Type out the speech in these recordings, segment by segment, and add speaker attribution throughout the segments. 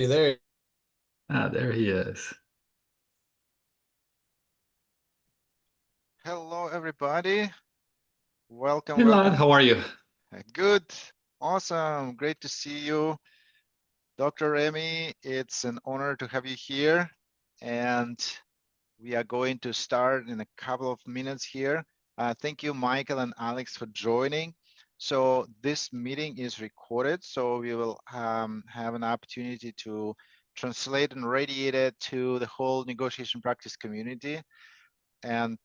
Speaker 1: There.
Speaker 2: Ah, there he is.
Speaker 1: Hello, everybody. Welcome,
Speaker 2: Hey, lad,
Speaker 1: welcome.
Speaker 2: how are you?
Speaker 1: Good. Awesome. Great to see you. Dr. Remi, it's an honor to have you here. And we are going to start in a couple of minutes here. Thank you, Michael and Alex, for joining. So this meeting is recorded, so we will have an opportunity to translate and radiate it to the whole negotiation practice community. And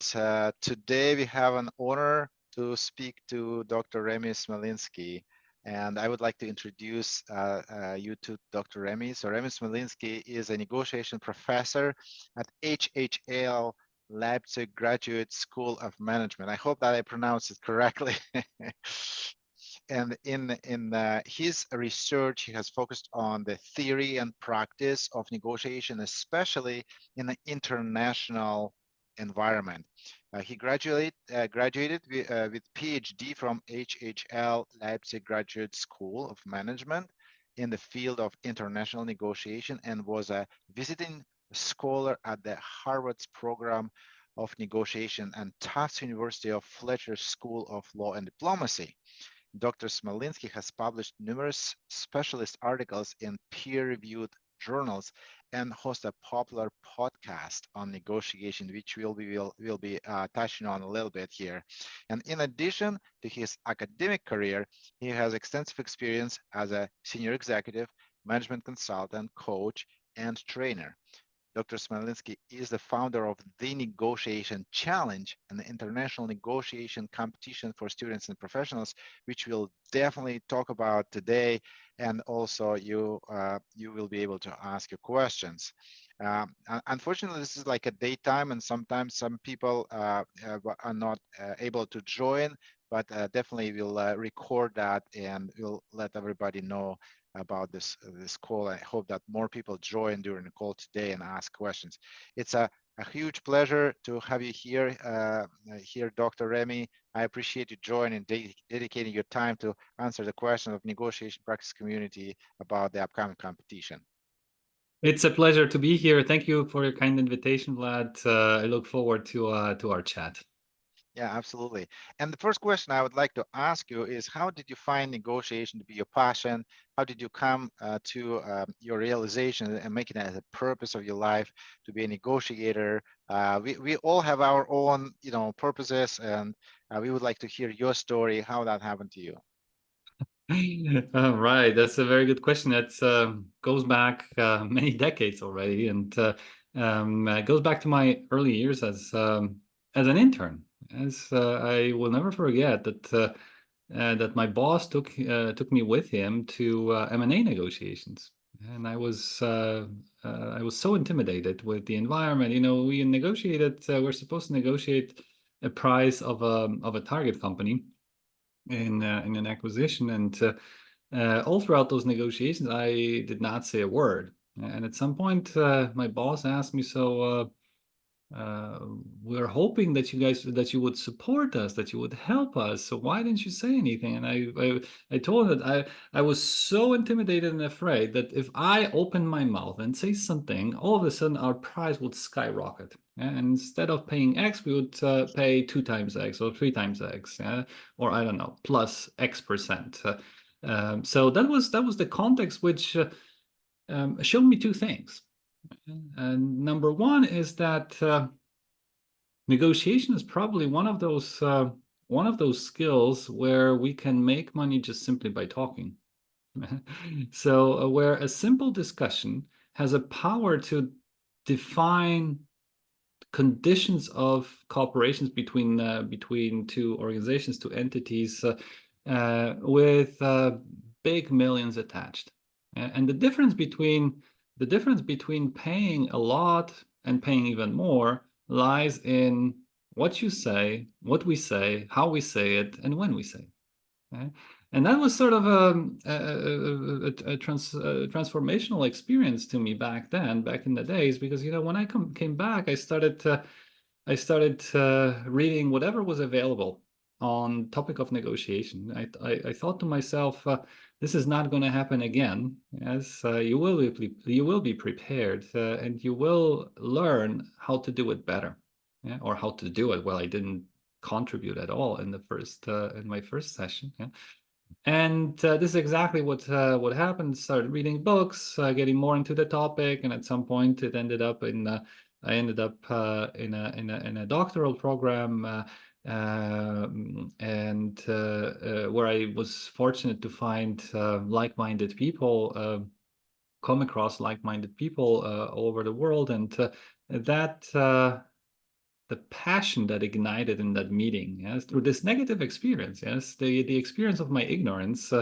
Speaker 1: today we have an honor to speak to Dr. Remi Smolinski. And I would like to introduce you to Dr. Remi. So Remi Smolinski is a negotiation professor at HHL Leipzig Graduate School of Management. I hope that I pronounced it correctly. And in his research, he has focused on the theory and practice of negotiation, especially in the international environment. He graduated with PhD from HHL Leipzig Graduate School of Management in the field of international negotiation and was a visiting scholar at the Harvard's program of negotiation and Tufts University of Fletcher School of Law and Diplomacy. Dr. Smolinski has published numerous specialist articles in peer-reviewed journals and hosts a popular podcast on negotiation, which we'll be touching on a little bit here. And in addition to his academic career, he has extensive experience as a senior executive, management consultant, coach, and trainer. Dr. Smolinski is the founder of the Negotiation Challenge, an international negotiation competition for students and professionals, which we'll definitely talk about today. And also you will be able to ask your questions. Unfortunately, this is like a daytime, and sometimes some people are not able to join, but definitely we'll record that and we'll let everybody know about this call. I hope that more people join during the call today and ask questions. It's a huge pleasure to have you here, Dr. Remi. I appreciate you joining, dedicating your time to answer the question of negotiation practice community about the upcoming competition.
Speaker 2: It's a pleasure to be here. Thank you for your kind invitation, Vlad. I look forward to our chat.
Speaker 1: Yeah, absolutely. And the first question I would like to ask you is, how did you find negotiation to be your passion? How did you come to your realization and making it as a purpose of your life to be a negotiator? We all have our own, purposes, and we would like to hear your story, how that happened to you.
Speaker 2: Right, that's a very good question. That goes back many decades already, and goes back to my early years as an intern. As I will never forget that my boss took me with him to M&A negotiations, and I was so intimidated with the environment. You know, we negotiated. We're supposed to negotiate a price of a target company in an acquisition, and all throughout those negotiations, I did not say a word. And at some point, my boss asked me, "So uh, we're hoping that you would support us, that you would help us. So why didn't you say anything?" And I told him that I was so intimidated and afraid that if I opened my mouth and say something, all of a sudden our price would skyrocket. And instead of paying X, we would pay 2 times X or 3 times X, or I don't know, plus X%. So that was the context which showed me two things. And number one is that negotiation is probably one of those skills where we can make money just simply by talking. So where a simple discussion has a power to define conditions of cooperations between two organizations, two entities, with big millions attached. And the difference between paying a lot and paying even more lies in what you say, what we say, how we say it, and when we say it. Okay? And that was sort of a transformational experience to me back then, back in the days, because when I came back, I started reading whatever was available on topic of negotiation. I thought to myself, this is not going to happen again. Yes, you will be prepared, and you will learn how to do it better, yeah, or how to do it. Well, I didn't contribute at all in the first in my first session. Yeah. And this is exactly what happened. Started reading books, getting more into the topic, and at some point, it ended up in I ended up in a doctoral program, and where I was fortunate to find like-minded people, come across like-minded people all over the world, and that. The passion that ignited in that meeting, yes, through this negative experience, yes, the experience of my ignorance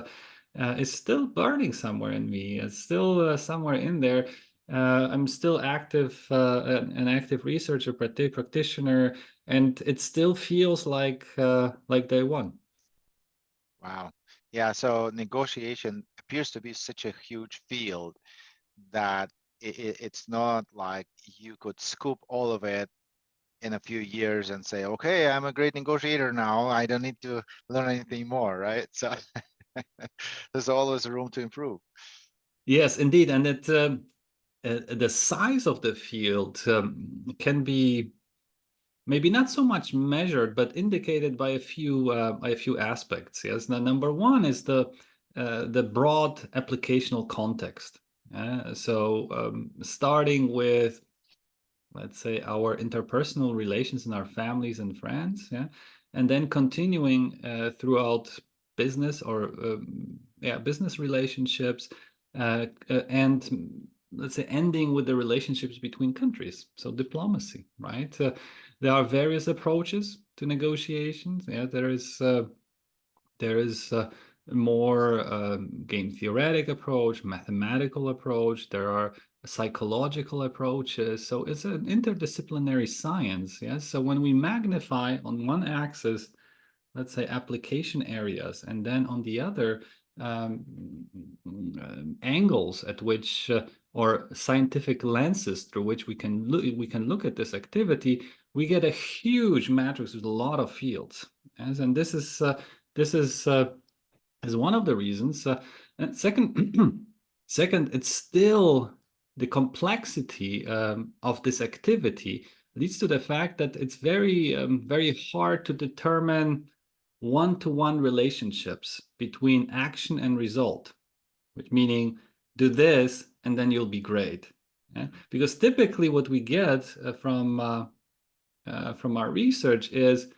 Speaker 2: is still burning somewhere in me. It's still somewhere in there. I'm still active, an active researcher, practitioner, and it still feels like day one.
Speaker 1: Wow. Yeah, so negotiation appears to be such a huge field that it's not like you could scoop all of it in a few years and say, okay, I'm a great negotiator now. I don't need to learn anything more, right? So there's always room to improve.
Speaker 2: Yes, indeed, and the size of the field can be maybe not so much measured, but indicated by a few aspects. Yes. Now, number one is the broad applicational context. Starting with, let's say, our interpersonal relations in our families and friends, yeah, and then continuing throughout business or yeah, business relationships, and let's say ending with the relationships between countries. So diplomacy, right? There are various approaches to negotiations. Yeah, there is a more game theoretic approach, mathematical approach. There are psychological approaches. So it's an interdisciplinary science. Yes. So when we magnify on one axis, let's say application areas, and then on the other um, angles at which or scientific lenses through which we can look at this activity, we get a huge matrix with a lot of fields. Yes, and this is one of the reasons. And second, second, it's still the complexity of this activity leads to the fact that it's very hard to determine one-to-one relationships between action and result, which meaning do this and then you'll be great. Yeah? Because typically what we get from our research is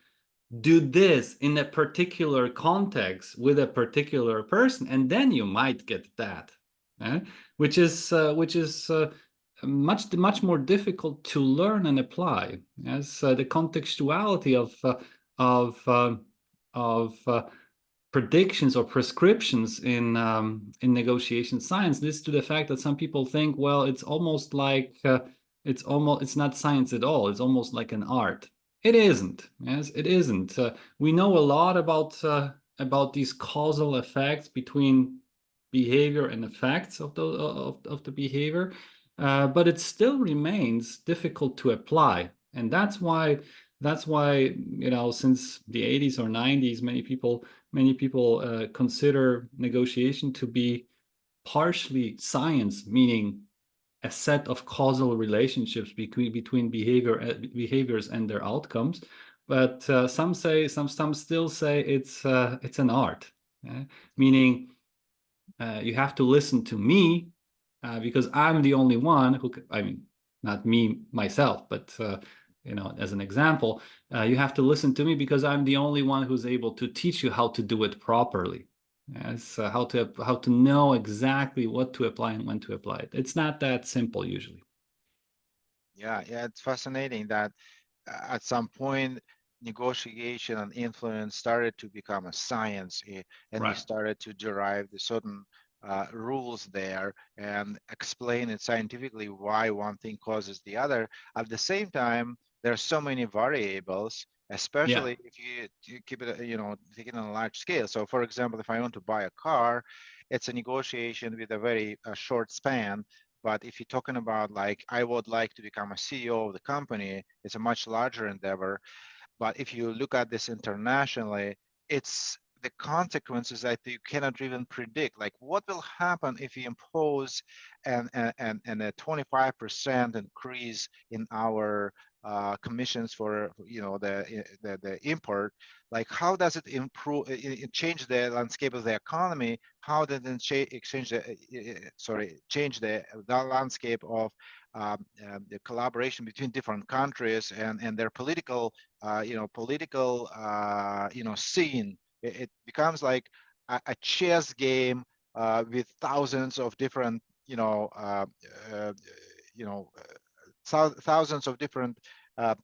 Speaker 2: do this in a particular context with a particular person, and then you might get that, eh? Which is much more difficult to learn and apply, as the contextuality of uh, of predictions or prescriptions in negotiation science leads to the fact that some people think, well, it's almost like it's not science at all. It's almost like an art. It isn't. Yes, it isn't. We know a lot about these causal effects between behavior and effects of the behavior, but it still remains difficult to apply, and that's why since the 80s or 90s, many people consider negotiation to be partially science, meaning a set of causal relationships between behaviors and their outcomes. But some still say it's an art, meaning you have to listen to me because I'm the only one who, I mean, not me myself, but as an example, you have to listen to me because I'm the only one who's able to teach you how to do it properly. Yes, how to know exactly what to apply and when to apply it. It's not that simple usually.
Speaker 1: Yeah, yeah, it's fascinating that at some point negotiation and influence started to become a science, and we
Speaker 2: Right.
Speaker 1: started to derive the certain rules there and explain it scientifically why one thing causes the other. At the same time, there are so many variables,
Speaker 2: Yeah.
Speaker 1: especially if you keep it, take it on a large scale. So for example, if I want to buy a car, it's a negotiation with a very short span. But if you're talking about like, I would like to become a CEO of the company, it's a much larger endeavor. But if you look at this internationally, it's the consequences that you cannot even predict. Like, what will happen if you impose an a 25% increase in our commissions for the import? Like, how does it improve, change the landscape of the economy? How does it change the landscape of the collaboration between different countries and their political scene? It becomes like a chess game with thousands of different uh, you know thousands of different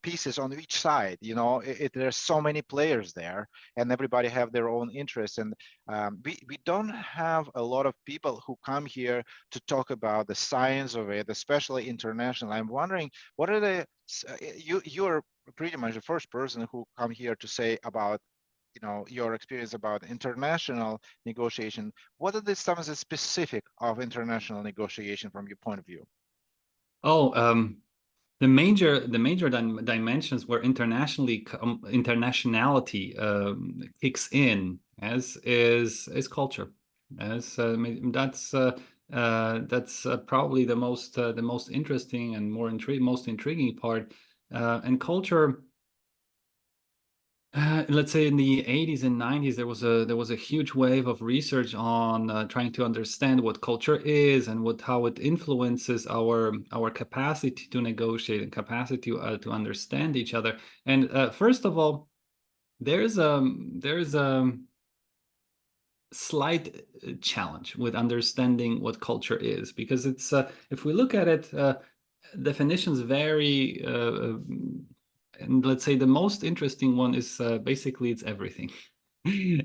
Speaker 1: pieces on each side. There's so many players there, and everybody have their own interests. And we don't have a lot of people who come here to talk about the science of it, especially international. I'm wondering, what are you're pretty much the first person who come here to say about your experience about international negotiation. What are some of the specific of international negotiation from your point of view?
Speaker 2: Oh, the major dimensions where internationality kicks in as is culture. As that's probably the most interesting and most intriguing part. And culture, let's say in the 80s and 90s, there was a huge wave of research on trying to understand what culture is and how it influences our capacity to negotiate and capacity to understand each other. And first of all, there's a slight challenge with understanding what culture is, because it's if we look at it, definitions vary. And let's say the most interesting one is basically it's everything,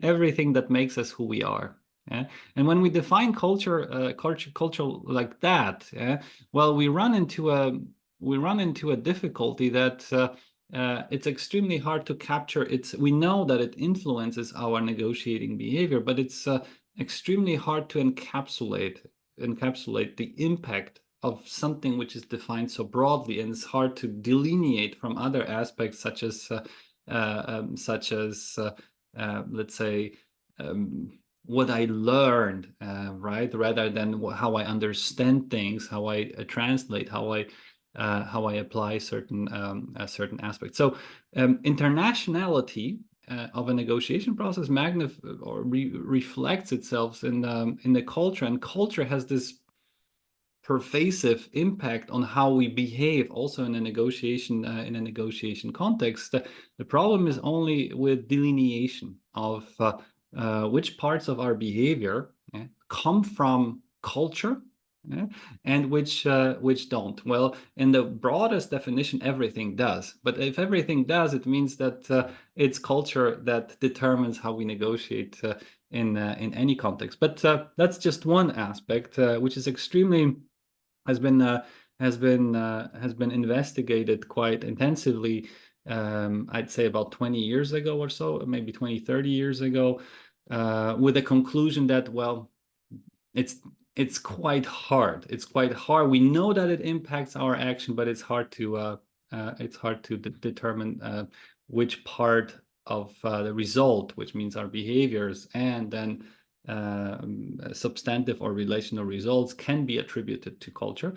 Speaker 2: everything that makes us who we are. Yeah? And when we define culture like that, yeah, well, we run into a difficulty that it's extremely hard to capture. We know that it influences our negotiating behavior, but it's extremely hard to encapsulate the impact of something which is defined so broadly, and it's hard to delineate from other aspects let's say what I learned, right, rather than how I understand things, how I translate, how I apply certain aspects. So internationality of a negotiation process reflects itself in the culture, and culture has this pervasive impact on how we behave also in a negotiation context. The problem is only with delineation of which parts of our behavior come from culture, and which don't. Well, in the broadest definition, everything does. But if everything does, it means that it's culture that determines how we negotiate in any context. But that's just one aspect, which is extremely has been has been investigated quite intensively. I'd say about 20 years ago or so, maybe 20, 30 years ago, with the conclusion that, well, it's it's quite hard. It's quite hard. We know that it impacts our action, but it's hard to determine which part of the result, which means our behaviors, and then substantive or relational results, can be attributed to culture.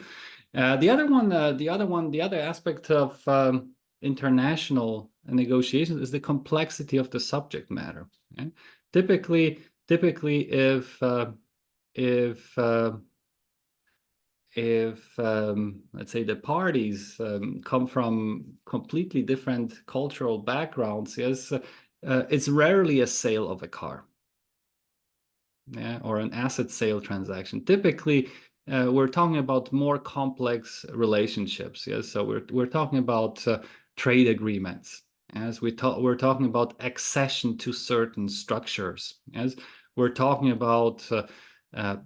Speaker 2: The other aspect of international negotiations is the complexity of the subject matter. Okay? Typically, if let's say the parties come from completely different cultural backgrounds, yes, it's rarely a sale of a car, yeah, or an asset sale transaction. Typically, we're talking about more complex relationships. Yes, so we're talking about trade agreements. As we're talking about accession to certain structures. As we're talking about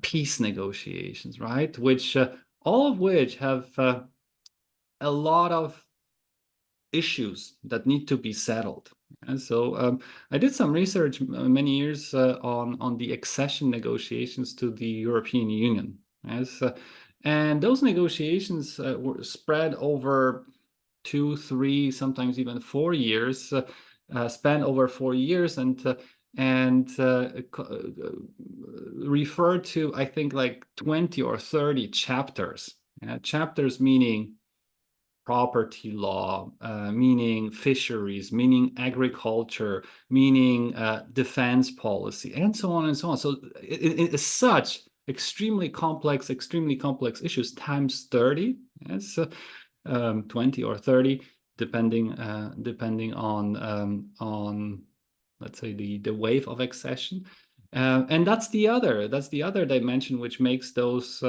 Speaker 2: peace negotiations, right? Which all of which have a lot of issues that need to be settled. And so I did some research many years on the accession negotiations to the European Union. Yes, and those negotiations were spread over 2, 3, sometimes even 4 years, span over 4 years. And and refer to, I think, like 20 or 30 chapters. Chapters meaning property law, meaning fisheries, meaning agriculture, meaning defense policy, and so on and so on. So it is such extremely complex issues times 30. Yes, 20 or 30, depending on let's say the wave of accession. And that's the other dimension which makes those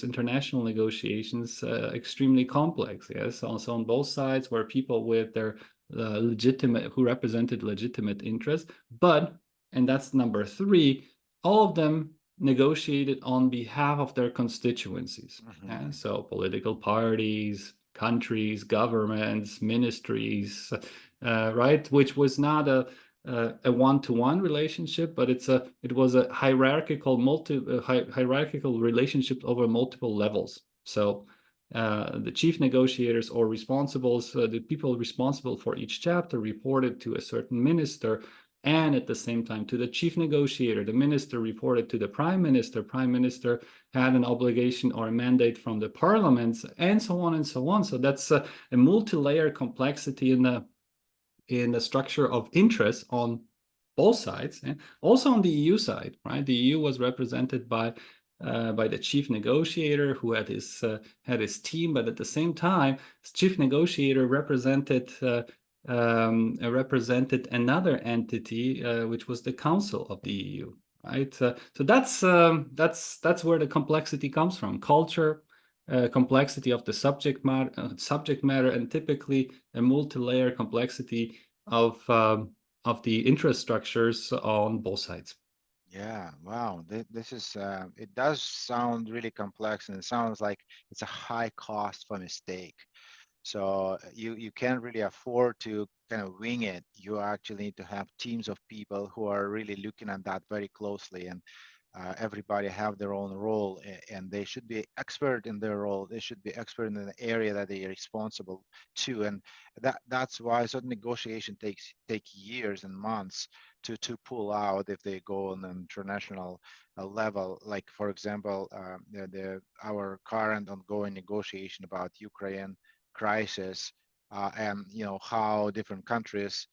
Speaker 2: international negotiations extremely complex. Yes, also on both sides were people with their legitimate who represented legitimate interests, but and that's number three, all of them negotiated on behalf of their constituencies. Yeah?
Speaker 1: Hmm.
Speaker 2: So political parties, countries, governments, ministries, right? Which was not a one-to-one relationship, but it was a hierarchical relationship over multiple levels. So the chief negotiators or the people responsible for each chapter reported to a certain minister, and at the same time to the chief negotiator. The minister reported to the prime minister. Prime minister had an obligation or a mandate from the parliaments, and so on and so on. So that's a multi-layer complexity in the structure of interest on both sides, and also on the EU side, right? The EU was represented by the chief negotiator who had his team, but at the same time, chief negotiator represented another entity, which was the Council of the EU, right? So that's where the complexity comes from: culture, complexity of the subject matter, and typically a multi-layer complexity of the interest structures on both sides.
Speaker 1: Yeah, wow. This is, it does sound really complex, and it sounds like it's a high cost for mistake. So you can't really afford to kind of wing it. You actually need to have teams of people who are really looking at that very closely, and everybody have their own role, and they should be expert in their role. They should be expert in the area that they are responsible to, and that's why certain negotiation take years and months to pull out if they go on an international level. Like for example, our current ongoing negotiation about Ukraine crisis, and how different countries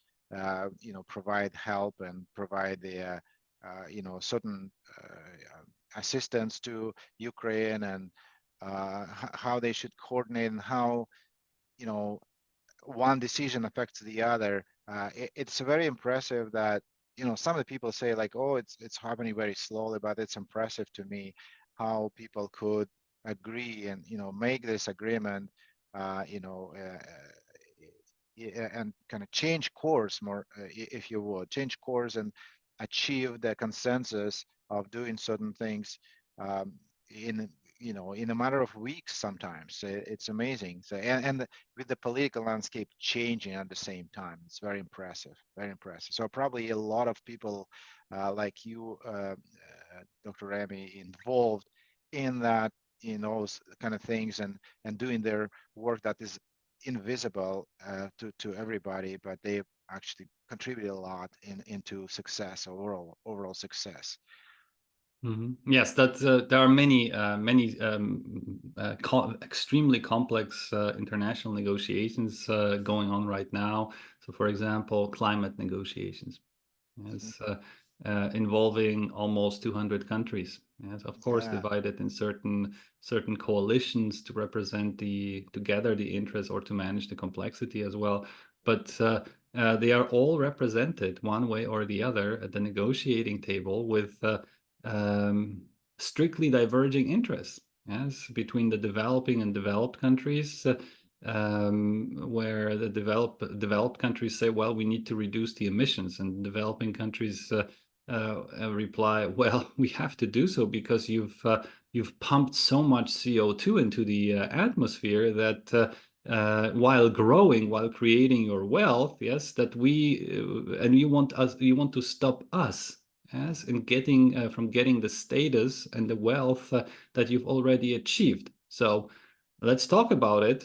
Speaker 1: provide help and provide the certain assistance to Ukraine, and how they should coordinate, and how you know one decision affects the other. It's very impressive that some of the people say like, oh, it's happening very slowly, but it's impressive to me how people could agree and make this agreement, uh, you know, uh, and kind of change course more, if you would, change course and achieve the consensus of doing certain things, um, in in a matter of weeks sometimes. It's amazing. So and with the political landscape changing at the same time, it's very impressive, very impressive. So probably a lot of people like you, Dr. Remy, involved in that, those kind of things, and doing their work that is invisible to everybody, but they actually contribute a lot into success, overall success.
Speaker 2: Yes, that there are many extremely complex international negotiations going on right now. So, for example, climate negotiations.
Speaker 1: Mhm.
Speaker 2: Yes, involving almost 200 countries. Yes, of course,
Speaker 1: Yeah.
Speaker 2: divided in certain coalitions to represent to gather the interests or to manage the complexity as well. But they are all represented one way or the other at the negotiating table with um, strictly diverging interests. Yes, between the developing and developed countries. Where the developed countries say, well, we need to reduce the emissions, and developing countries reply, well, we have to do so because you've pumped so much CO2 into the atmosphere that while growing, while creating your wealth, yes, that and you want to stop us, yes, in getting the status and the wealth that you've already achieved. So let's talk about it,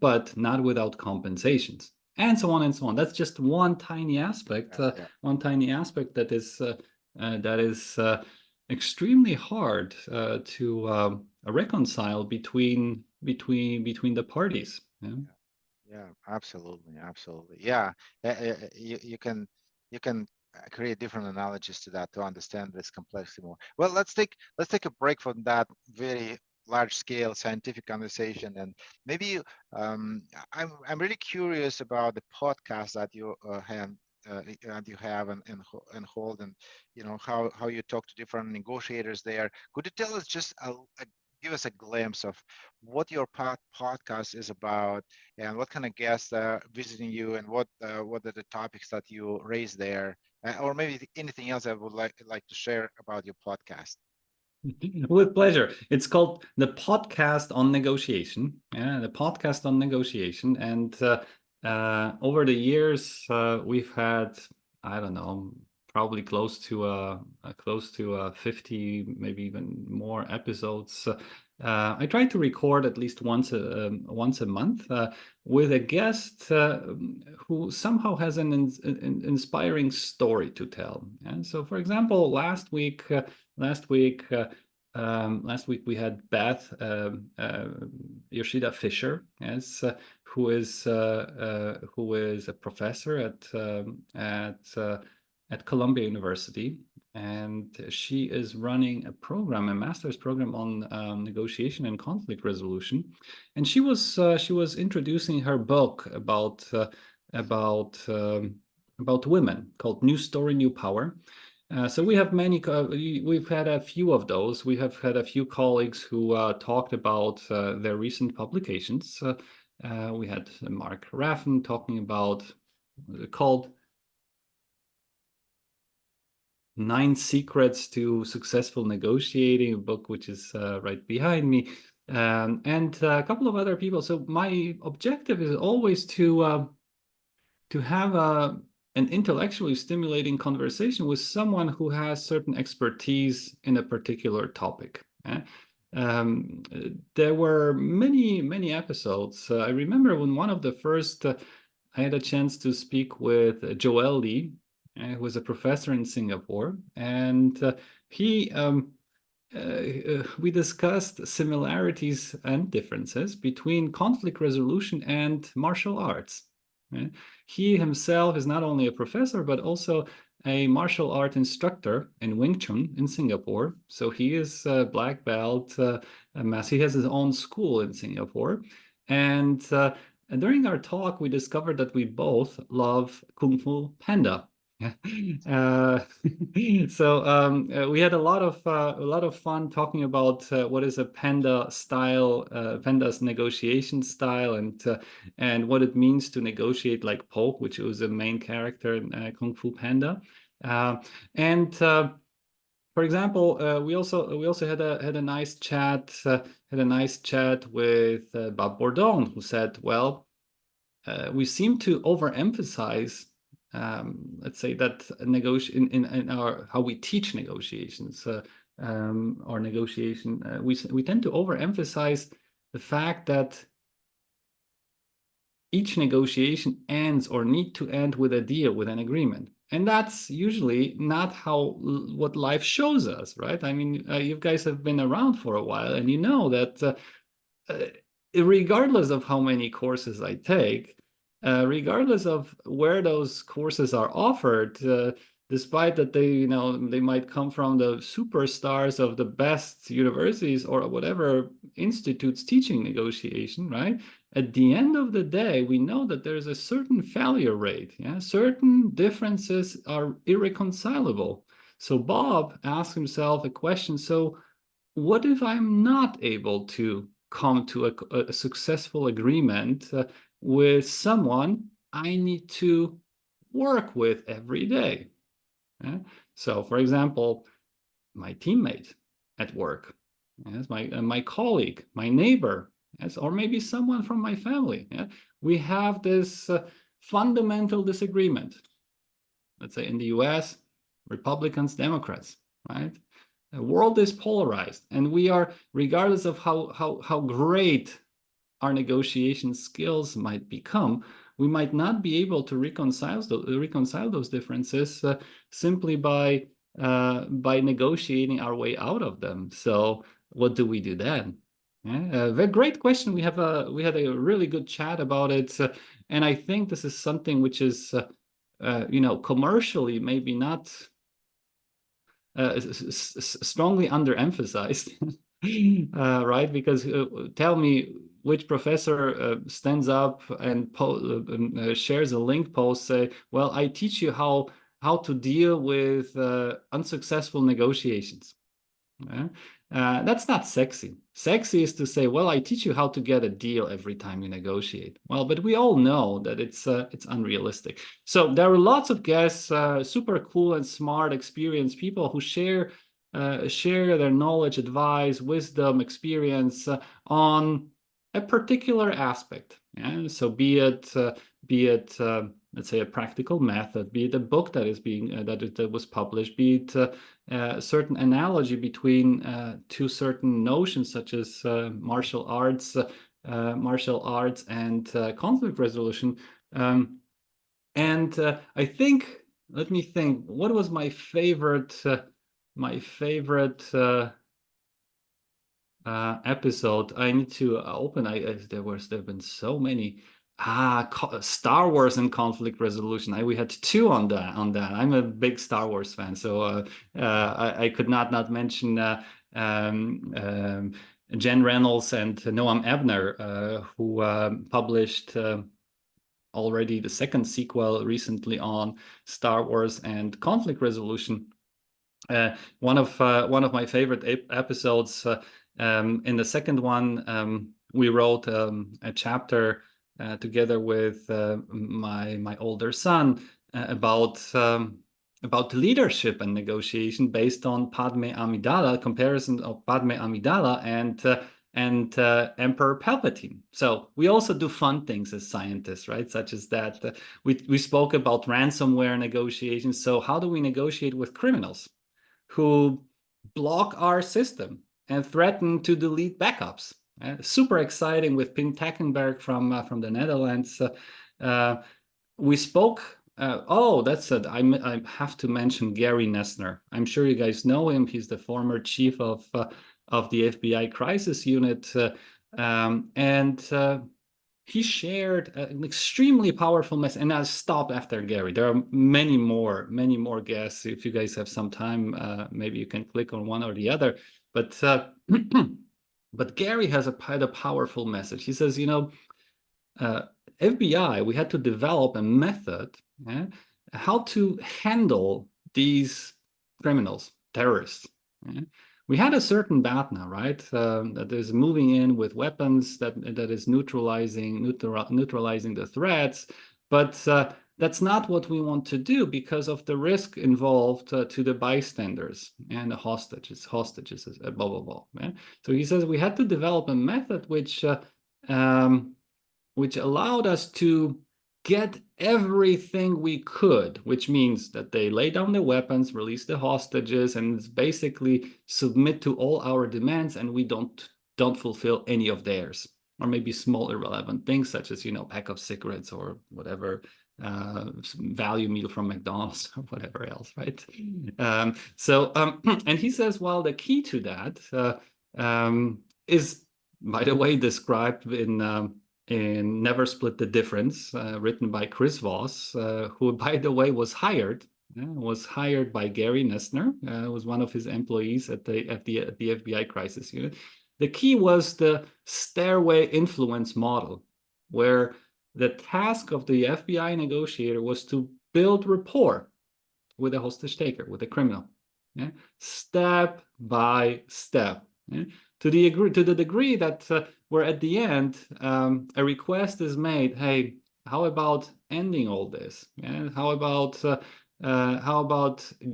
Speaker 2: but not without compensations. and so on and so on. That's just one tiny aspect,
Speaker 1: Yeah.
Speaker 2: that is extremely hard to reconcile between the parties. Yeah?
Speaker 1: Yeah, absolutely, absolutely. Yeah, you can create different analogies to that to understand this complexity more. Well, let's take a break from that very large scale scientific conversation, and maybe I'm really curious about the podcast that you that you have and hold, and how you talk to different negotiators there. Could you tell us just give us a glimpse of what your podcast is about, and what kind of guests are visiting you, and what are the topics that you raise there, or maybe anything else I would like to share about your podcast.
Speaker 2: With pleasure. It's called the podcast on negotiation. Yeah, the podcast on negotiation. And over the years, we've had, I don't know, probably close to 50, maybe even more episodes. I try to record at least once a month with a guest who somehow has an inspiring story to tell. And so, for example, last week. Last week we had Beth Yoshida Fisher, yes, who is a professor at Columbia University, and she is running a program, a master's program on negotiation and conflict resolution, and she was introducing her book about about women called New Story, New Power. So we have we've had a few of those. We have had a few colleagues who talked about their recent publications. We had Mark Raffin talking about called Nine Secrets to Successful Negotiating, a book which is right behind me, and a couple of other people. So my objective is always to have an intellectually stimulating conversation with someone who has certain expertise in a particular topic. Um, there were many episodes. I remember when one of the first, I had a chance to speak with Joel Lee, who was a professor in Singapore, and he we discussed similarities and differences between conflict resolution and martial arts. Yeah. He himself is not only a professor, but also a martial art instructor in Wing Chun in Singapore. So he is a black belt, he has his own school in Singapore. And during our talk, we discovered that we both love Kung Fu Panda. Uh, we had a lot of fun talking about what is a panda style, panda's negotiation style, and what it means to negotiate like Poke, which was the main character in Kung Fu Panda. And For example, we also had a nice chat with Bob Bourdon, who said, well, we seem to overemphasize, let's say, that in our how we teach negotiations or negotiation. We tend to overemphasize the fact that each negotiation ends or need to end with a deal, with an agreement. And that's usually not how what life shows us, right? I mean, you guys have been around for a while, and you know that regardless of how many courses I take, regardless of where those courses are offered, despite that they might come from the superstars of the best universities or whatever institutes teaching negotiation, right? At the end of the day, we know that there's a certain failure rate. Yeah, certain differences are irreconcilable. So Bob asked himself a question: so what if I'm not able to come to a successful agreement with someone I need to work with every day? Yeah? So, for example, my teammate at work, yes, my colleague, my neighbor, yes, or maybe someone from my family. Yeah? We have this fundamental disagreement. Let's say in the US, Republicans, Democrats, right? The world is polarized, and we are, regardless of how great our negotiation skills might become, we might not be able to reconcile those differences simply by negotiating our way out of them. So what do we do then? Yeah, a great question. We had a really good chat about it, and I think this is something which is commercially maybe not strongly underemphasized, right? Because tell me which professor stands up and shares a link post, say, "Well, I teach you how to deal with unsuccessful negotiations." Yeah. That's not sexy. Sexy is to say, well, I teach you how to get a deal every time you negotiate. Well, but we all know that it's unrealistic. So there are lots of guests, super cool and smart, experienced people who share their knowledge, advice, wisdom, experience on a particular aspect. Yeah? So be it let's say a practical method, be it a book that is being that was published, be it certain analogy between two certain notions such as martial arts and conflict resolution. And I think, let me think, what was my favorite episode? I need to open. There've been so many. Star Wars and conflict resolution. We had two on that. I'm a big Star Wars fan, so I could not mention Jen Reynolds and Noam Ebner, who published already the second sequel recently on Star Wars and conflict resolution. One of my favorite episodes. In the second one, we wrote a chapter together with my older son about leadership and negotiation based on Padme Amidala, comparison of Padme Amidala and Emperor Palpatine. So we also do fun things as scientists, right? Such as that we spoke about ransomware negotiations. So how do we negotiate with criminals who block our system and threaten to delete backups? Super exciting with Pim Tackenberg from the Netherlands. We spoke. That's it. I have to mention Gary Nessner. I'm sure you guys know him. He's the former chief of the FBI crisis unit, and he shared an extremely powerful message. And I'll stop after Gary. There are many more guests. If you guys have some time, maybe you can click on one or the other. But but Gary had a powerful message. He says, FBI, we had to develop a method how to handle these criminals, terrorists. We had a certain BATNA, right, that is moving in with weapons that is neutralizing the threats, but that's not what we want to do because of the risk involved to the bystanders and the hostages, blah, blah, blah. Yeah? So he says we had to develop a method which allowed us to get everything we could, which means that they lay down their weapons, release the hostages, and basically submit to all our demands, and we don't fulfill any of theirs, or maybe small irrelevant things such as pack of cigarettes or whatever, value meal from McDonald's or whatever else, right? And he says, well, the key to that is, by the way, described in Never Split the Difference, written by Chris Voss, who, by the way, was hired by Gary Nessner, was one of his employees at the FBI crisis unit. The key was the stairway influence model, where the task of the FBI negotiator was to build rapport with a hostage taker, with a criminal, step by step. To the degree that where at the end a request is made, hey, how about ending all this? How about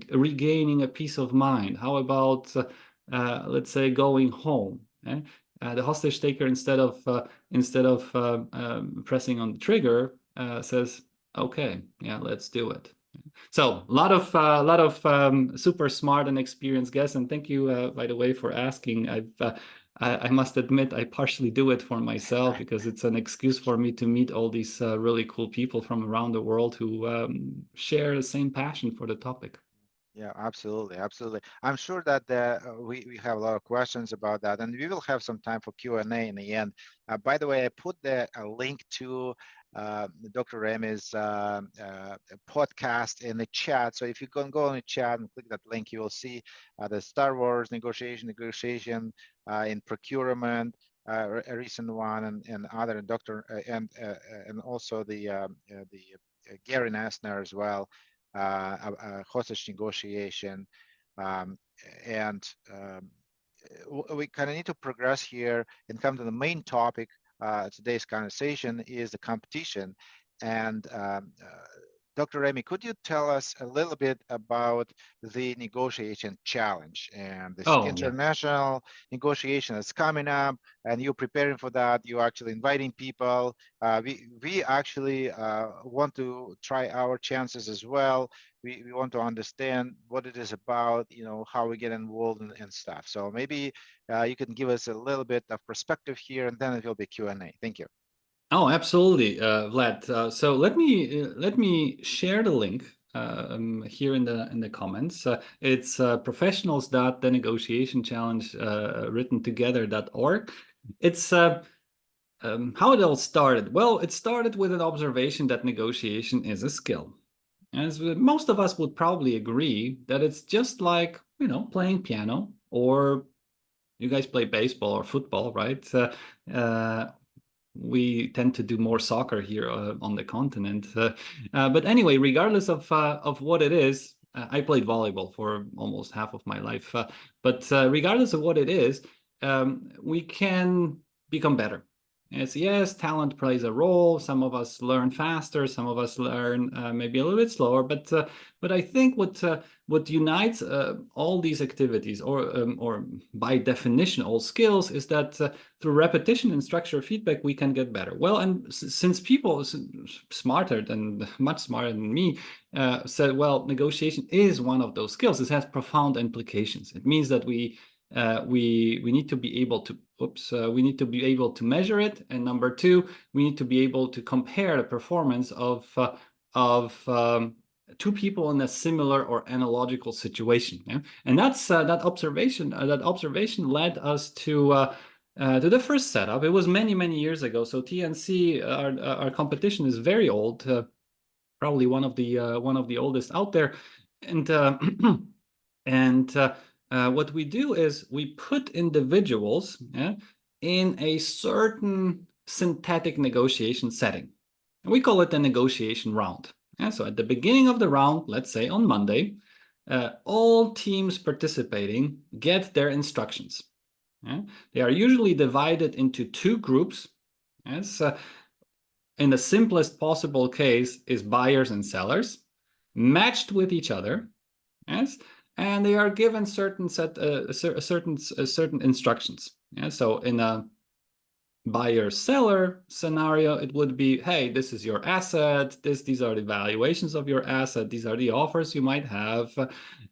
Speaker 2: regaining a peace of mind? How about let's say going home? The hostage taker, instead of pressing on the trigger, says, okay, yeah, let's do it. So a lot of super smart and experienced guests, and thank you, by the way, for asking. I must admit I partially do it for myself because it's an excuse for me to meet all these really cool people from around the world who share the same passion for the topic.
Speaker 1: Yeah, absolutely, absolutely. I'm sure that we have a lot of questions about that, and we will have some time for Q&A in the end. By the way, I put a link to Dr. Remi's podcast in the chat. So if you can go in the chat and click that link, you will see the Star Wars negotiation in procurement, a recent one, and other Dr. And also the Gary Nassner as well, hostage negotiation, um, and we kind of need to progress here and come to the main topic. Today's conversation is the competition, and Dr. Remi, could you tell us a little bit about the negotiation challenge and this
Speaker 2: Oh, yeah.
Speaker 1: international negotiation that's coming up, and you're preparing for that? You're actually inviting people. We actually want to try our chances as well. We want to understand what it is about, how we get involved and stuff. So maybe you can give us a little bit of perspective here, and then it will be Q&A. Thank you.
Speaker 2: Oh, absolutely, Vlad. So let me share the link here in the comments. It's professionals.thenegotiationchallenge written together.org. It's how it all started. Well, it started with an observation that negotiation is a skill. As most of us would probably agree that it's just like, playing piano, or you guys play baseball or football, right? We tend to do more soccer here on the continent. But anyway, regardless of what it is, I played volleyball for almost half of my life. But regardless of what it is, we can become better. Yes, talent plays a role. Some of us learn faster. Some of us learn maybe a little bit slower. But I think what unites all these activities, or by definition, all skills, is that through repetition and structure feedback, we can get better. Well, and since people smarter than much smarter than me said, well, negotiation is one of those skills. It has profound implications. It means that we need to be able to we need to be able to measure it, and number two, we need to be able to compare the performance of two people in a similar or analogical situation. Yeah? And that's that observation led us to the first setup. It was many years ago. So TNC, our competition, is very old, probably one of the oldest out there, and and what we do is we put individuals, yeah, in a certain synthetic negotiation setting. And we call it a negotiation round. Yeah, so at the beginning of the round, let's say on Monday, all teams participating get their instructions. Yeah? They are usually divided into two groups. Yes, in the simplest possible case is buyers and sellers matched with each other. Yes, and they are given certain instructions. Yeah, so in a buyer-seller scenario, it would be, hey, this is your asset, these are the valuations of your asset, these are the offers you might have,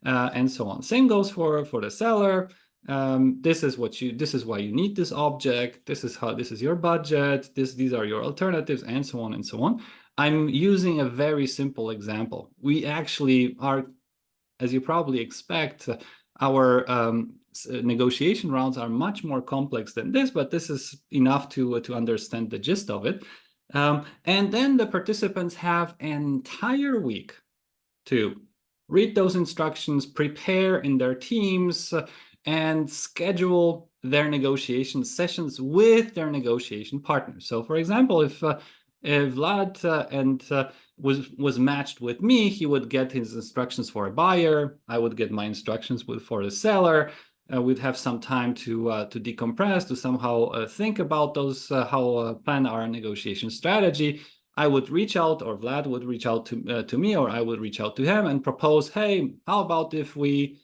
Speaker 2: and so on. Same goes for the seller. This is why you need this object, this is your budget, these are your alternatives, and so on and so on. I'm using a very simple example. We actually are, as you probably expect, our negotiation rounds are much more complex than this, but this is enough to understand the gist of it. And then the participants have an entire week to read those instructions, prepare in their teams, and schedule their negotiation sessions with their negotiation partners. So, for example, if Vlad was matched with me, he would get his instructions for a buyer. I would get my instructions for the seller. We'd have some time to decompress, to somehow think about those, how plan our negotiation strategy. I would reach out, or Vlad would reach out to me, or I would reach out to him and propose, hey, how about if we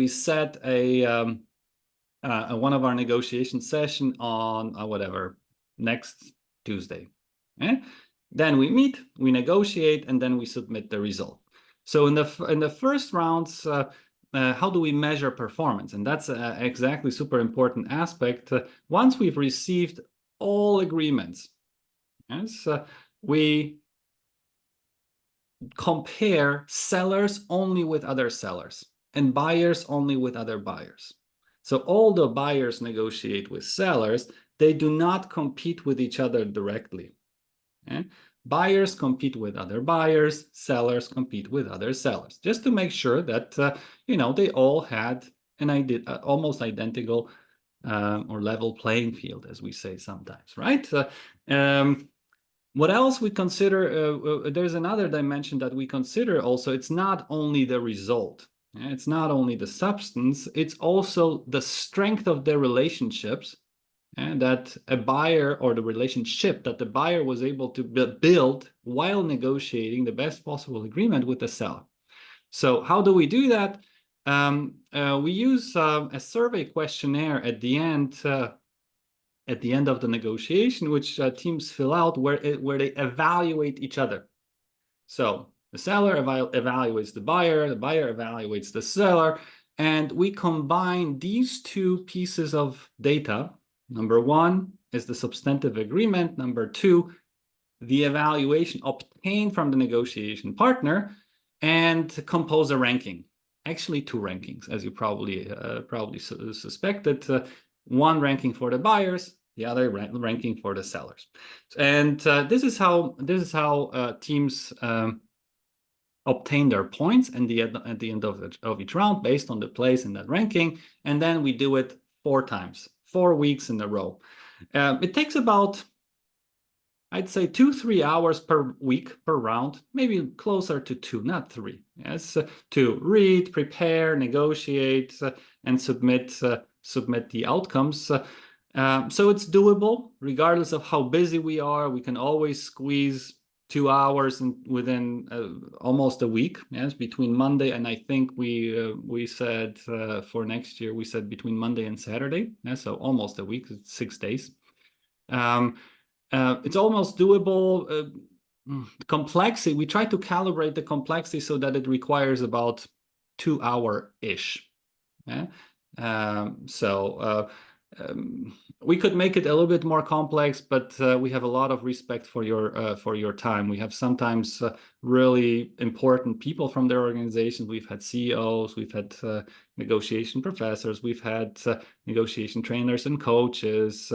Speaker 2: set one of our negotiation session on whatever, next Tuesday. Then we meet, we negotiate, and then we submit the result. So in the first rounds, how do we measure performance? And that's exactly super important aspect. Once we've received all agreements, yes, we compare sellers only with other sellers and buyers only with other buyers. So all the buyers negotiate with sellers. They do not compete with each other directly. Okay? Buyers compete with other buyers, sellers compete with other sellers, just to make sure that they all had an almost identical or level playing field, as we say sometimes, right? What else we consider? There's another dimension that we consider also. It's not only the result, it's not only the substance, it's also the strength of the relationships, and that a buyer, or the relationship that the buyer was able to build while negotiating the best possible agreement with the seller. So how do we do that? We use a survey questionnaire at the end of the negotiation, which teams fill out, where they evaluate each other. So the seller evaluates the buyer evaluates the seller, and we combine these two pieces of data. Number one is the substantive agreement. Number two, the evaluation obtained from the negotiation partner, and compose a ranking. Actually, two rankings, as you probably suspected. One ranking for the buyers, the other ranking for the sellers. And this is how teams obtain their points at the end of each round based on the place in that ranking. And then we do it 4 times, 4 weeks in a row. It takes about, I'd say, 2-3 hours per week per round, maybe closer to 2, not 3. Yes, to read, prepare, negotiate, and submit the outcomes. So it's doable, regardless of how busy we are. We can always squeeze 2 hours within almost a week. Yes, between Monday and, I think we said for next year, we said between Monday and Saturday. Yeah, so almost a week, 6 days. It's almost doable. Complexity, we try to calibrate the complexity so that it requires about 2 hour-ish. Yeah? We could make it a little bit more complex, but we have a lot of respect for your time. We have sometimes really important people from their organizations. We've had CEOs, we've had negotiation professors, we've had negotiation trainers and coaches,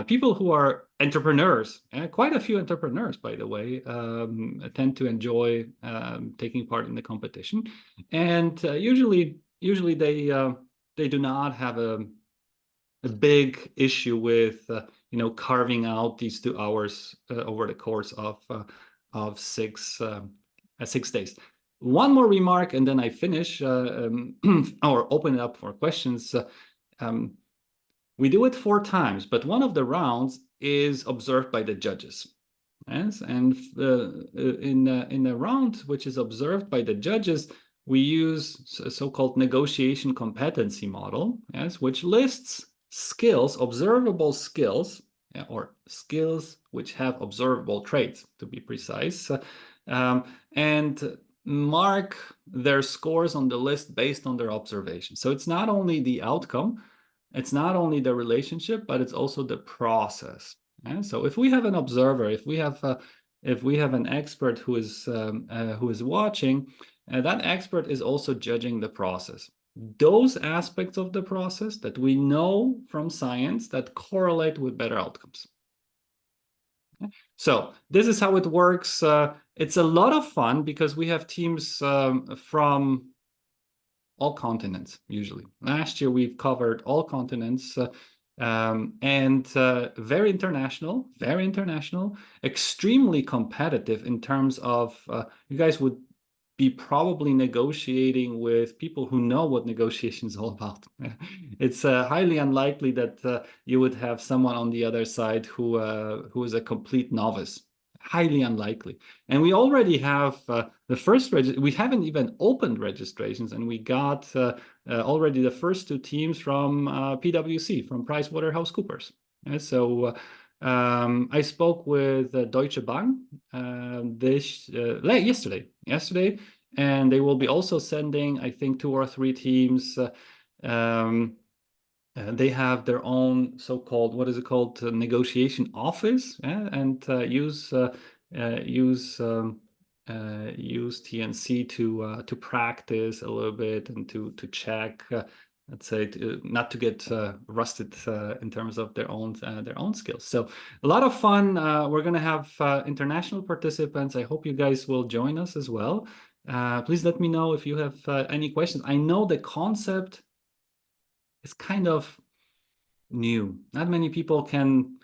Speaker 2: people who are entrepreneurs. Quite a few entrepreneurs, by the way, tend to enjoy taking part in the competition, and usually they do not have a big issue with carving out these 2 hours over the course of 6 days. One more remark, and then I finish or open it up for questions. We do it 4 times, but one of the rounds is observed by the judges. Yes, and in a round which is observed by the judges, we use a so-called negotiation competency model, yes, which lists skills, observable skills, or skills which have observable traits, to be precise, and mark their scores on the list based on their observation. So it's not only the outcome, it's not only the relationship, but it's also the process. So if we have an observer, if we have an expert who is watching, that expert is also judging the process. Those aspects of the process that we know from science that correlate with better outcomes. So this is how it works. It's a lot of fun because we have teams from all continents, usually. Last year, we've covered all continents, and very international, extremely competitive in terms of, you guys would be probably negotiating with people who know what negotiation is all about. It's highly unlikely that you would have someone on the other side who is a complete novice. Highly unlikely. And we already have the first we haven't even opened registrations, and we got already the first 2 teams from PwC, from PricewaterhouseCoopers. So I spoke with Deutsche Bank yesterday, and they will be also sending, I think, 2 or 3 teams. They have their own so-called, what is it called, negotiation office, and use TNC to practice a little bit and to check, let's say, not to get rusted in terms of their own skills. So a lot of fun. We're gonna have international participants. I hope you guys will join us as well. Please let me know if you have any questions. I know the concept is kind of new. Not many people can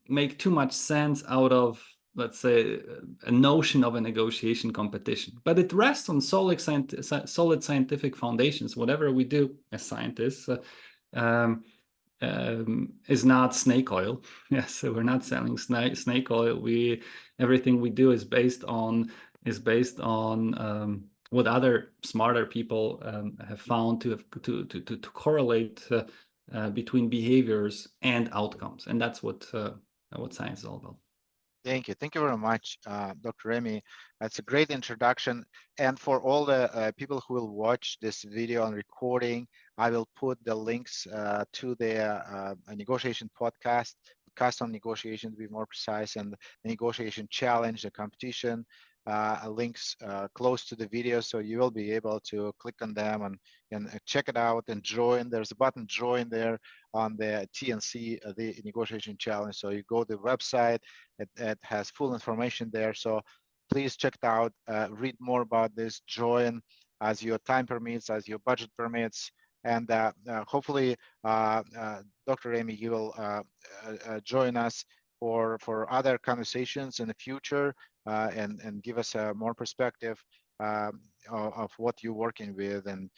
Speaker 2: make too much sense out of, let's say, a notion of a negotiation competition. But it rests on solid scientific foundations. Whatever we do as scientists um, is not snake oil. Yes, so we're not selling snake oil. Everything we do is based on what other smarter people have found to correlate between behaviors and outcomes, and that's what science is all about.
Speaker 1: Thank you. Thank you very much, Dr. Remi. That's a great introduction. And for all the people who will watch this video and recording, I will put the links to the negotiation podcast on negotiation, to be more precise, and the negotiation challenge, the competition links close to the video. So you will be able to click on them and check it out and join. There's a button join there on the TNC, the negotiation challenge. So you go to the website, it has full information there. So please check it out, read more about this, join as your time permits, as your budget permits. And hopefully, Dr. Remi, you will join us for other conversations in the future and give us more perspective of what you're working with. And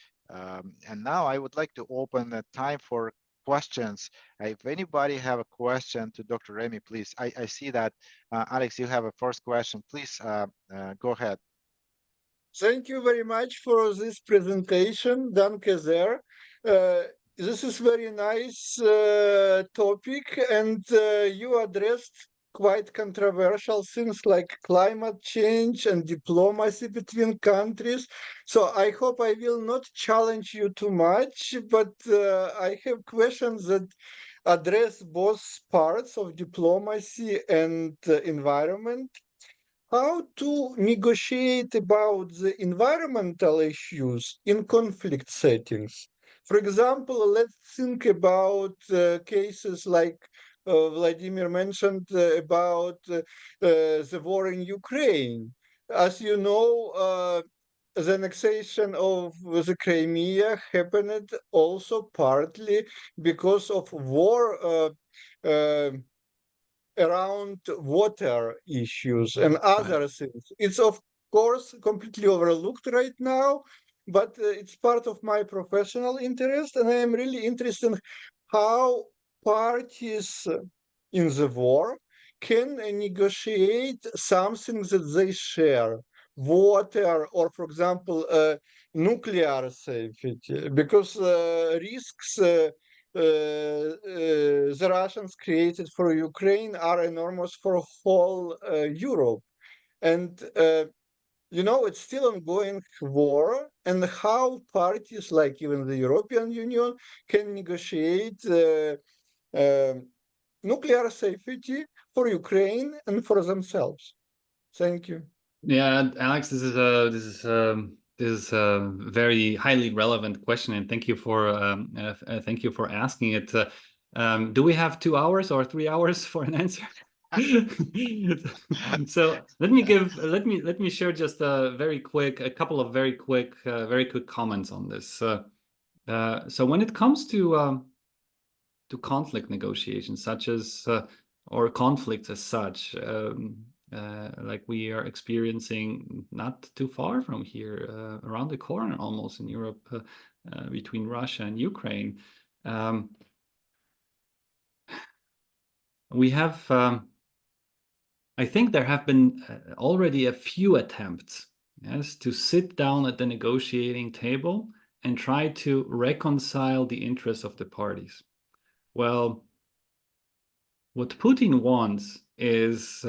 Speaker 1: now I would like to open the time for questions. If anybody have a question to Dr. Remi, please. I see that Alex, you have a first question. Please go ahead.
Speaker 3: Thank you very much for this presentation, Danke sehr. This is very nice topic, and you addressed quite controversial things like climate change and diplomacy between countries. So I hope I will not challenge you too much, but I have questions that address both parts of diplomacy and environment. How to negotiate about the environmental issues in conflict settings. For example, let's think about cases like Vladimir mentioned about the war in Ukraine. As you know, the annexation of the Crimea happened also partly because of war around water issues and other things. It's of course completely overlooked right now, but it's part of my professional interest, and I am really interested in how parties in the war can negotiate something that they share, water, or for example, nuclear safety, because risks the Russians created for Ukraine are enormous for whole Europe. And, it's still ongoing war, and how parties like even the European Union can negotiate nuclear safety for Ukraine and for themselves. Thank you.
Speaker 2: Yeah, Alex, this is a very highly relevant question, and thank you for asking it. Do we have 2 hours or 3 hours for an answer? So let me share just a couple of very quick comments on this. So when it comes to conflict negotiations, such as or conflicts as such, like we are experiencing not too far from here, around the corner almost in Europe, between Russia and Ukraine. We have, I think there have been already a few attempts, yes, to sit down at the negotiating table and try to reconcile the interests of the parties. Well, what Putin wants is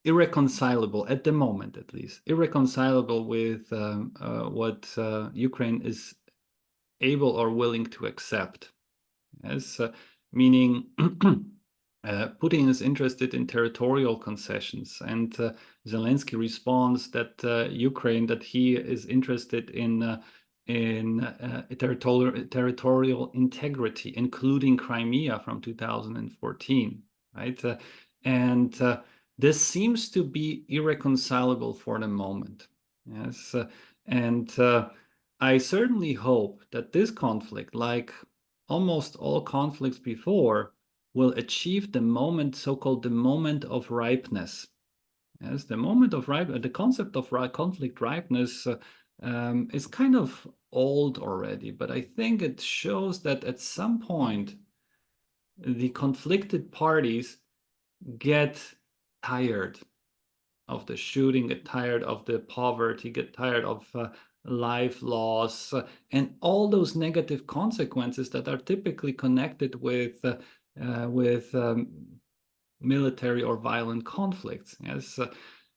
Speaker 2: irreconcilable, at the moment at least, irreconcilable with what Ukraine is able or willing to accept. Yes, meaning Putin is interested in territorial concessions, and Zelensky responds that Ukraine, that he is interested in territorial integrity, including Crimea from 2014, right? And this seems to be irreconcilable for the moment. Yes, and I certainly hope that this conflict, like almost all conflicts before, will achieve the moment, so-called the moment of ripeness. Yes, the moment of ripeness, the concept of conflict ripeness is kind of old already, but I think it shows that at some point the conflicted parties get tired of the shooting, get tired of the poverty, get tired of life loss, and all those negative consequences that are typically connected with military or violent conflicts. Yes,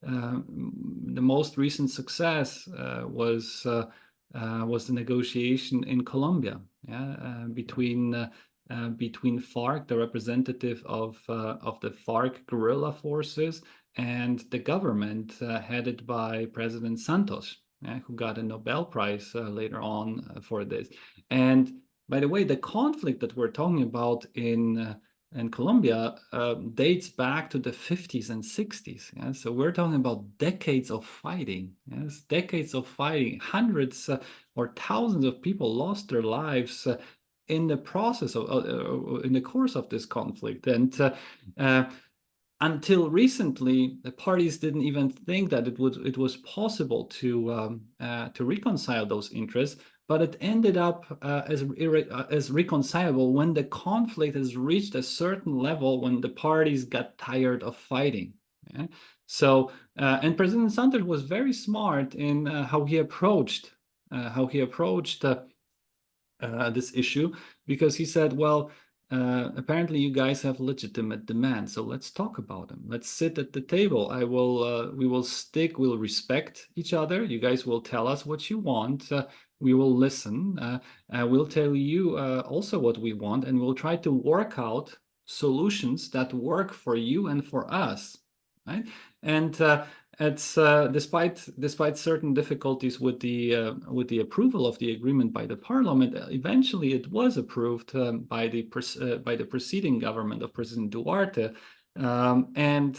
Speaker 2: the most recent success was the negotiation in Colombia, yeah, between FARC, the representative of the FARC guerrilla forces, and the government headed by President Santos, who got a Nobel Prize later on for this. And by the way, the conflict that we're talking about in Colombia dates back to the 50s and 60s. Yeah? So we're talking about decades of fighting. Yes, decades of fighting. Hundreds or thousands of people lost their lives in the process of in the course of this conflict. And until recently, the parties didn't even think that it was possible to reconcile those interests. But it ended up as reconcilable when the conflict has reached a certain level, when the parties got tired of fighting. Yeah? So, and President Santos was very smart in how he approached this issue, because he said, well, apparently you guys have legitimate demands, so let's talk about them. Let's sit at the table. We'll respect each other. You guys will tell us what you want. We will listen. We'll tell you also what we want, and we'll try to work out solutions that work for you and for us, right? And it's despite certain difficulties with the approval of the agreement by the parliament, eventually it was approved by the preceding government of President Duarte, and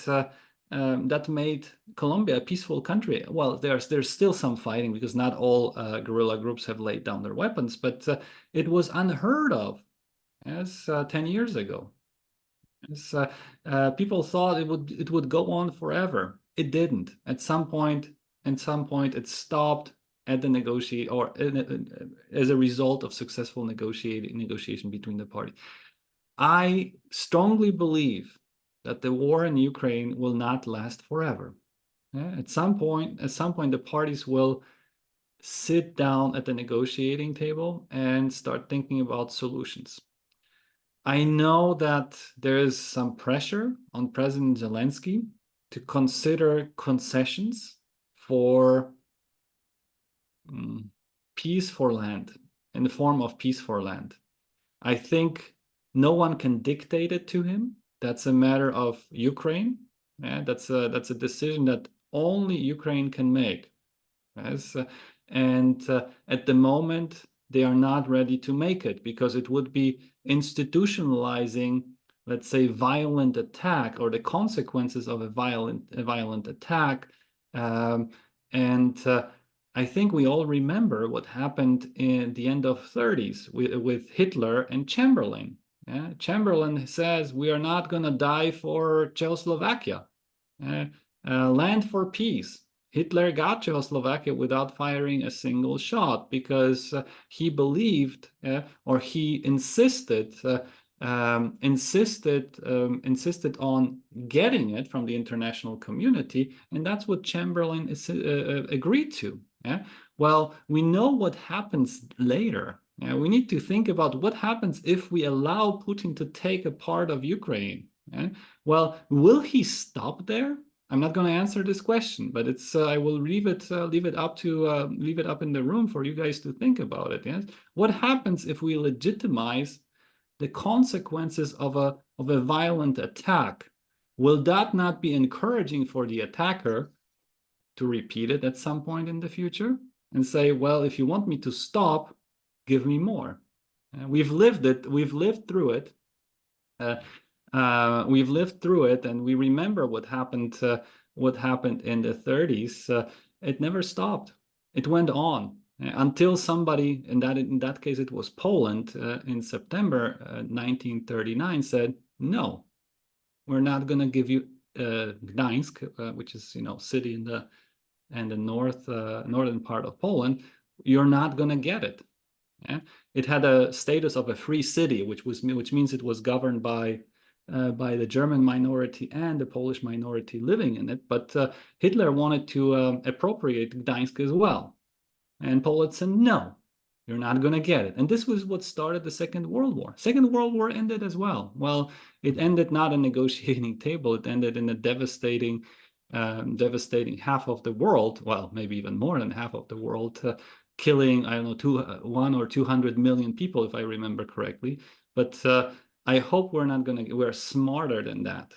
Speaker 2: that made Colombia a peaceful country. Well, there's still some fighting, because not all guerrilla groups have laid down their weapons, but it was unheard of as 10 years ago. People thought it would go on forever. It didn't. At some point, it stopped at the negotiate, or as a result of successful negotiation between the parties. I strongly believe that the war in Ukraine will not last forever. Yeah? At some point, the parties will sit down at the negotiating table and start thinking about solutions. I know that there is some pressure on President Zelensky to consider concessions for peace for land, in the form of peace for land. I think no one can dictate it to him. That's a matter of Ukraine. Yeah, that's a decision that only Ukraine can make. Yes? And at the moment, they are not ready to make it, because it would be institutionalizing, let's say, violent attack, or the consequences of a violent attack. And I think we all remember what happened in the end of 30s with Hitler and Chamberlain. Yeah? Chamberlain says, we are not going to die for Czechoslovakia. Land for peace. Hitler got Czechoslovakia without firing a single shot, because he believed, or he insisted on getting it from the international community, and that's what Chamberlain agreed to. Yeah? Well, we know what happens later. Yeah? We need to think about what happens if we allow Putin to take a part of Ukraine. Yeah? Well, will he stop there? I'm not going to answer this question, but it's I will leave it up in the room for you guys to think about it. Yes, what happens if we legitimize the consequences of a violent attack? Will that not be encouraging for the attacker to repeat it at some point in the future and say, well, if you want me to stop, give me more? We've lived it. We've lived through it. We've lived through it, and we remember what happened in the 30s. It never stopped. It went on until somebody, in that case, it was Poland, in September 1939, said, no, we're not going to give you Gdańsk, which is, city in the northern part of Poland. You're not going to get it. Yeah? It had a status of a free city, which means it was governed by the German minority and the Polish minority living in it. But Hitler wanted to appropriate Gdańsk as well. And Poland said, no, you're not going to get it. And this was what started the Second World War. Second World War ended as well. Well, it ended not a negotiating table. It ended in a devastating half of the world. Well, maybe even more than half of the world, killing, I don't know, 1 or 200 million people, if I remember correctly. But I hope we're smarter than that.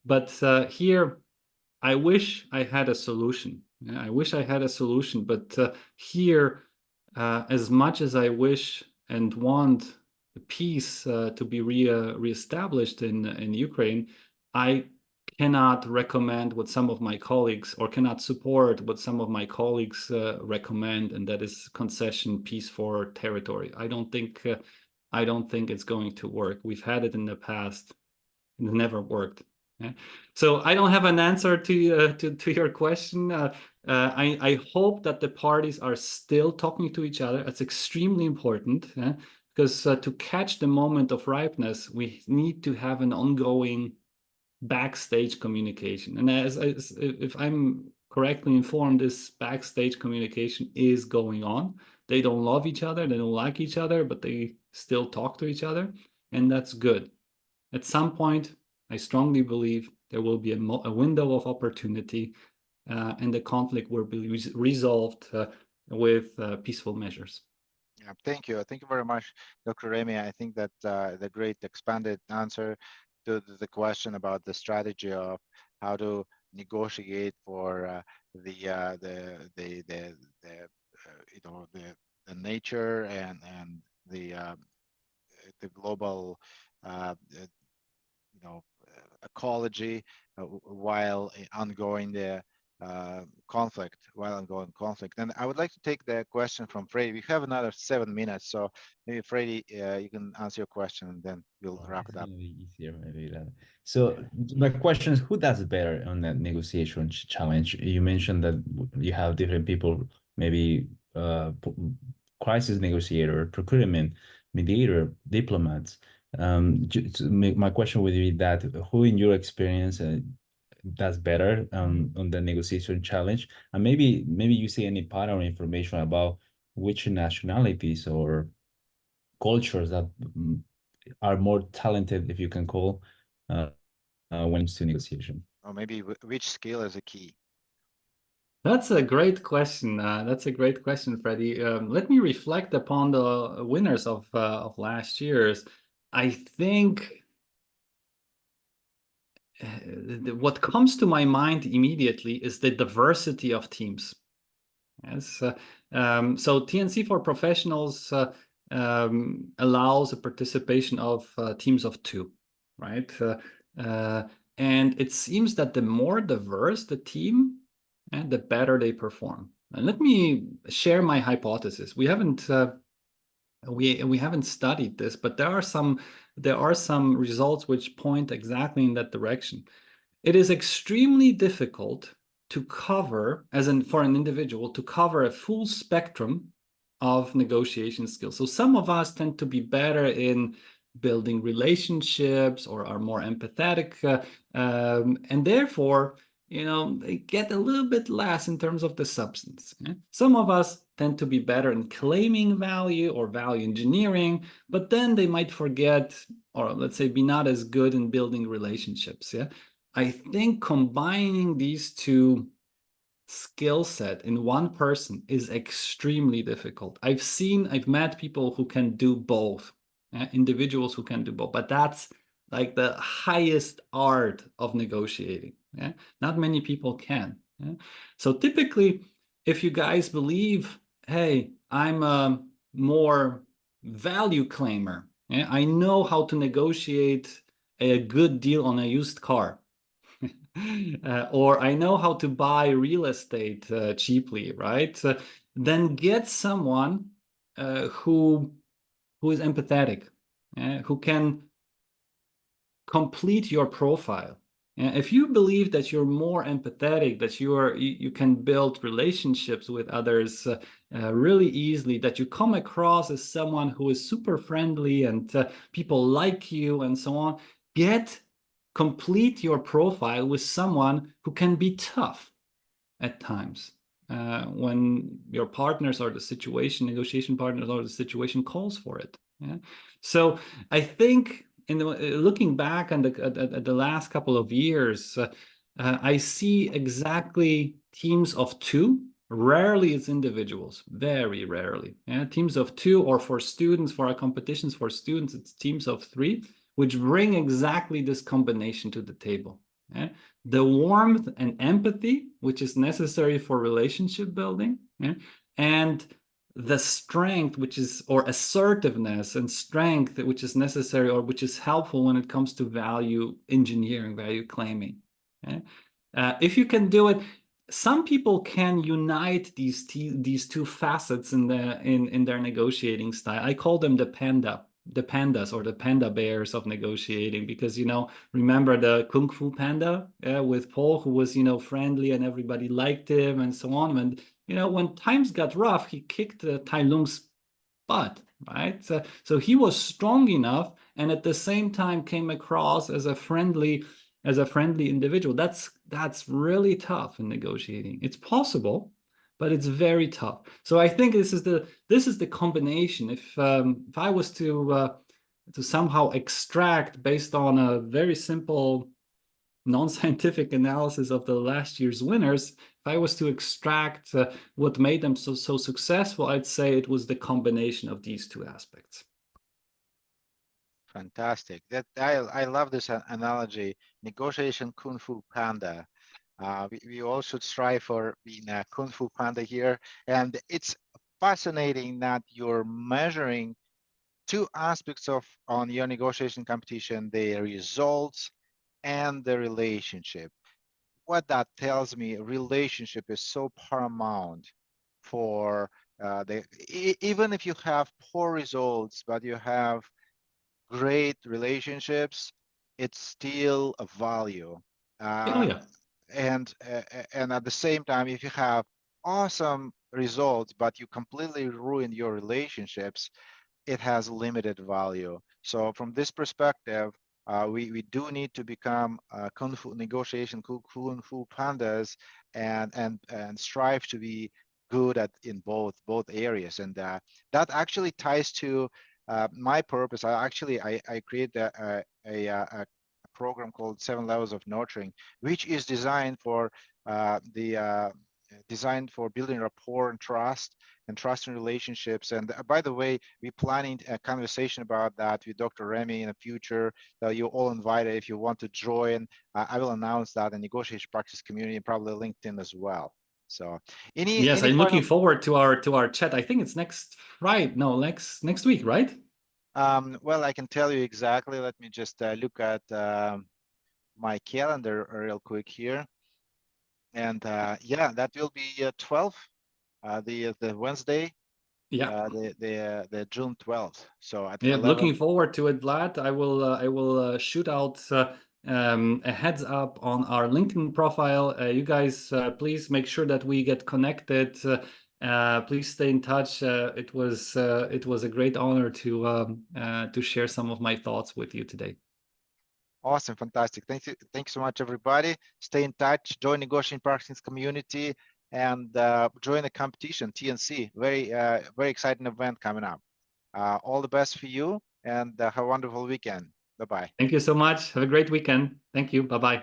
Speaker 2: But here, I wish I had a solution. I wish I had a solution, but here, as much as I wish and want the peace to be reestablished in Ukraine, I cannot recommend what some of my colleagues, or cannot support what some of my colleagues recommend, and that is concession, peace for territory. I don't think it's going to work. We've had it in the past. It never worked. Yeah. So I don't have an answer to your question. I hope that the parties are still talking to each other. That's extremely important, because to catch the moment of ripeness, we need to have an ongoing backstage communication. And as if I'm correctly informed, this backstage communication is going on. They don't love each other, they don't like each other, but they still talk to each other, and that's good. At some point, I strongly believe there will be a window of opportunity, and the conflict will be resolved with peaceful measures.
Speaker 1: Yeah, thank you. Thank you very much, Dr. Remi. I think that the great expanded answer to the question about the strategy of how to negotiate for the nature and the global ecology while ongoing conflict. And I would like to take the question from Freddie. We have another 7 minutes, so maybe Freddie, you can answer your question, and then we'll wrap it up.
Speaker 4: Be easier, maybe that. So my question is, who does better on that negotiation challenge? You mentioned that you have different people, maybe crisis negotiator, procurement, mediator, diplomats. My question would be that who, in your experience, does better on the negotiation challenge, and maybe you see any pattern or information about which nationalities or cultures that are more talented, if you can call, when it comes to negotiation.
Speaker 1: Or maybe which skill is a key?
Speaker 2: That's a great question. Freddie. Let me reflect upon the winners of last year's. I think what comes to my mind immediately is the diversity of teams. Yes. So TNC for Professionals allows a participation of teams of 2, right? And it seems that the more diverse the team, the better they perform. And let me share my hypothesis. We haven't studied this, but there are some results which point exactly in that direction. It is extremely difficult to cover, for an individual, to cover a full spectrum of negotiation skills. So some of us tend to be better in building relationships or are more empathetic, and therefore, they get a little bit less in terms of the substance. Some of us tend to be better in claiming value or value engineering, but then they might forget, or let's say be not as good in building relationships. I think combining these two skill set in one person is extremely difficult. I've met people who can do both, individuals who can do both, but that's like the highest art of negotiating. Not many people can. So typically, if you guys believe, hey, I'm a more value claimer, I know how to negotiate a good deal on a used car. Or I know how to buy real estate cheaply, right? Then get someone who is empathetic, who can complete your profile. If you believe that you're more empathetic, that you can build relationships with others really easily, that you come across as someone who is super friendly and people like you and so on, complete your profile with someone who can be tough at times when your partners or the situation, negotiation partners or the situation calls for it. So I think looking back at the last couple of years, I see exactly teams of two. Rarely it's individuals, very rarely. Teams of two, or for students, for our competitions for students, it's teams of three, which bring exactly this combination to the table. The warmth and empathy, which is necessary for relationship building, and the strength, which is, or assertiveness and strength, which is necessary or which is helpful when it comes to value engineering, value claiming. If you can do it, some people can unite these two facets in their negotiating style. I call them the pandas or the panda bears of negotiating, because remember the Kung Fu Panda with Paul, who was friendly and everybody liked him and so on. And when times got rough, he kicked Tai Lung's butt, right? So he was strong enough, and at the same time came across as a friendly individual. That's really tough in negotiating. It's possible, but it's very tough. So I think this is the combination. If I was to somehow extract, based on a very simple non-scientific analysis of the last year's winners, if I was to extract what made them so successful, I'd say it was the combination of these two aspects.
Speaker 1: Fantastic. I love this analogy, negotiation Kung Fu Panda. We all should strive for being a Kung Fu Panda here. And it's fascinating that you're measuring two aspects on your negotiation competition, the results and the relationship. What that tells me, relationship is so paramount for even if you have poor results, but you have great relationships, it's still a value.
Speaker 2: Oh yeah.
Speaker 1: And at the same time, if you have awesome results, but you completely ruin your relationships, it has limited value. So from this perspective, we do need to become Kung Fu pandas and strive to be good in both areas. And that actually ties to my purpose. I created a program called 7 Levels of Nurturing, which is designed for building rapport and trust in relationships. And by the way, we're planning a conversation about that with Dr. Remi in the future. You're all invited if you want to join. I will announce that in the negotiation practice community and probably LinkedIn as well. So
Speaker 2: yes, I'm looking forward to our chat. I think it's next Friday. No, next week, right?
Speaker 1: Well, I can tell you exactly. Let me just look at my calendar real quick here. And yeah, that will be 12, the Wednesday.
Speaker 2: Yeah.
Speaker 1: The June 12th. So at
Speaker 2: yeah,
Speaker 1: 11.
Speaker 2: Looking forward to it, Vlad. I will shoot out a heads up on our LinkedIn profile. You guys, please make sure that we get connected. Please stay in touch. It was a great honor to share some of my thoughts with you today.
Speaker 1: Awesome, fantastic. Thank you so much, everybody. Stay in touch, join negotiating practice community, and join the competition, TNC. Very exciting event coming up. All the best for you, and have a wonderful weekend. Bye-bye.
Speaker 2: Thank you so much. Have a great weekend. Thank you. Bye-bye.